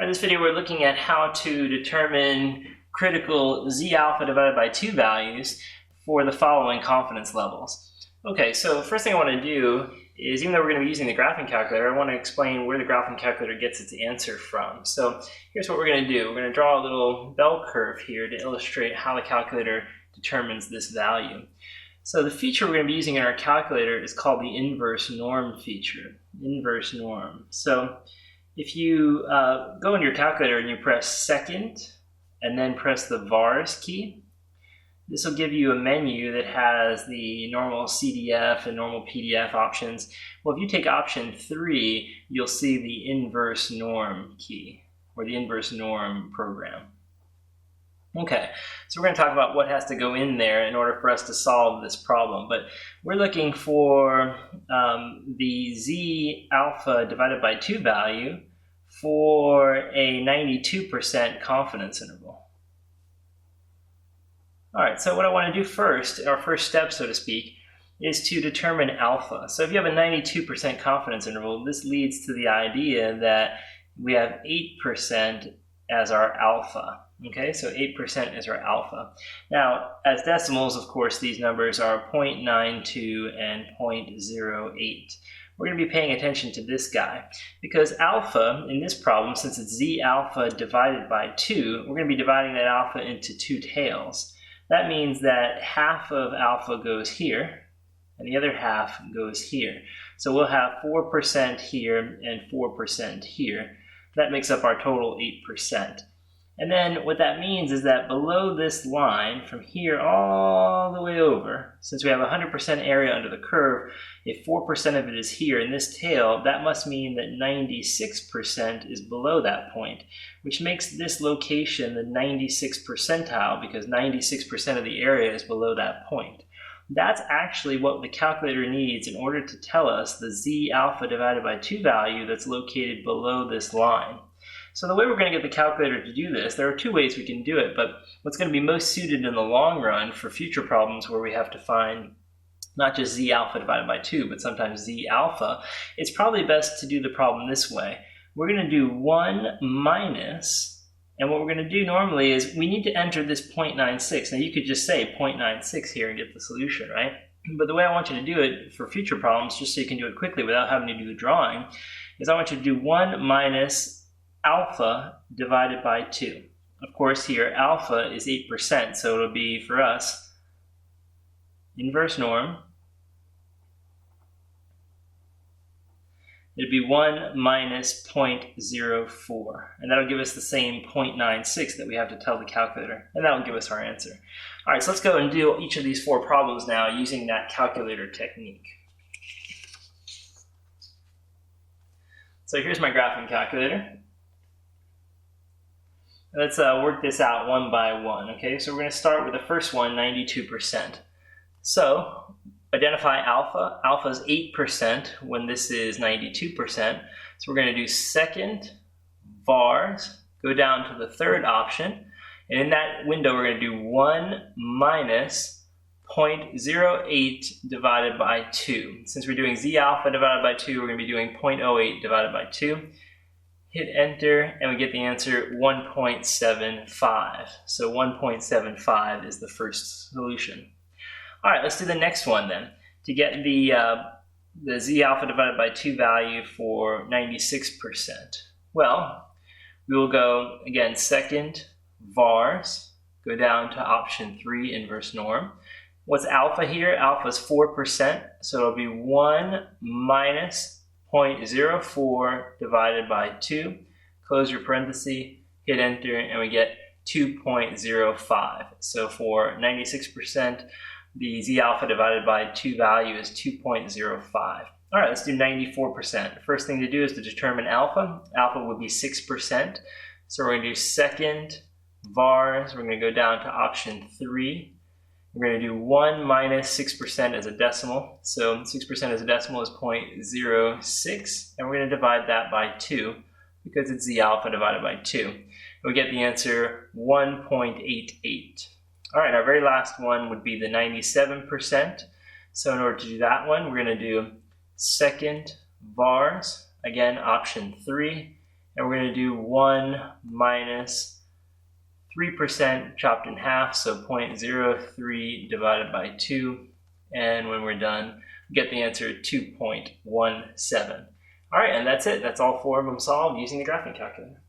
In this video, we're looking at how to determine critical Z alpha divided by 2 values for the following confidence levels. Okay, so first thing I want to do is, even though we're going to be using the graphing calculator, I want to explain where the graphing calculator gets its answer from. So here's what we're going to do. We're going to draw a little bell curve here to illustrate how the calculator determines this value. So the feature we're going to be using in our calculator is called the inverse norm feature. Inverse norm. So if you go into your calculator and you press second and then press the vars key, this will give you a menu that has the normal CDF and normal PDF options. Well, if you take option 3, you'll see the inverse norm key, or the inverse norm program. Okay, so we're going to talk about what has to go in there in order for us to solve this problem. But we're looking for the Z alpha divided by 2 value for a 92% confidence interval. All right, so what I want to do first, our first step, so to speak, is to determine alpha. So if you have a 92% confidence interval, this leads to the idea that we have 8% as our alpha. Okay, so 8% is our alpha. Now, as decimals, of course, these numbers are 0.92 and 0.08. We're going to be paying attention to this guy because alpha in this problem, since it's Z alpha divided by 2, we're going to be dividing that alpha into 2 tails. That means that half of alpha goes here and the other half goes here. So we'll have 4% here and 4% here. That makes up our total 8%. And then what that means is that below this line, from here all the way over, since we have 100% area under the curve, if 4% of it is here in this tail, that must mean that 96% is below that point, which makes this location the 96th percentile because 96% of the area is below that point. That's actually what the calculator needs in order to tell us the Z alpha divided by 2 value that's located below this line. So the way we're going to get the calculator to do this, there are 2 ways we can do it, but what's going to be most suited in the long run for future problems where we have to find not just Z alpha divided by 2, but sometimes Z alpha, it's probably best to do the problem this way. We're going to do 1 minus, and what we're going to do normally is we need to enter this 0.96. Now you could just say 0.96 here and get the solution, right? But the way I want you to do it for future problems, just so you can do it quickly without having to do the drawing, is I want you to do 1 minus alpha divided by 2. Of course, here alpha is 8%, so it'll be for us inverse norm. It'd be 1 minus 0.04, and that'll give us the same 0.96 that we have to tell the calculator, and that'll give us our answer. All right, so let's go and do each of these 4 problems now using that calculator technique. So here's my graphing calculator. Let's work this out one by one, okay? So we're going to start with the first one, 92%. So identify alpha. Alpha is 8% when this is 92%. So we're going to do second vars, go down to the third option, and in that window we're going to do 1 minus 0.08 divided by 2. Since we're doing Z alpha divided by 2, we're going to be doing 0.08 divided by 2. Hit enter, and we get the answer 1.75. So 1.75 is the first solution. All right, let's do the next one then. To get the Z alpha divided by 2 value for 96%. Well, we will go, again, second vars, go down to option 3, inverse norm. What's alpha here? Alpha is 4%, so it'll be 1 minus 0.04 divided by 2, close your parenthesis, hit enter, and we get 2.05. So for 96%, the Z alpha divided by 2 value is 2.05. All right, let's do 94%. The first thing to do is to determine alpha. Alpha would be 6%. So we're going to do second vars. We're going to go down to option 3. We're going to do 1 minus 6% as a decimal. So 6% as a decimal is 0.06, and we're going to divide that by 2 because it's Z alpha divided by 2. And we get the answer 1.88. All right, our very last one would be the 97%. So in order to do that one, we're going to do second vars, again option 3, and we're going to do 1 minus 3% chopped in half, so 0.03 divided by 2, and when we're done, we get the answer 2.17. All right, and that's it. That's all 4 of them solved using the graphing calculator.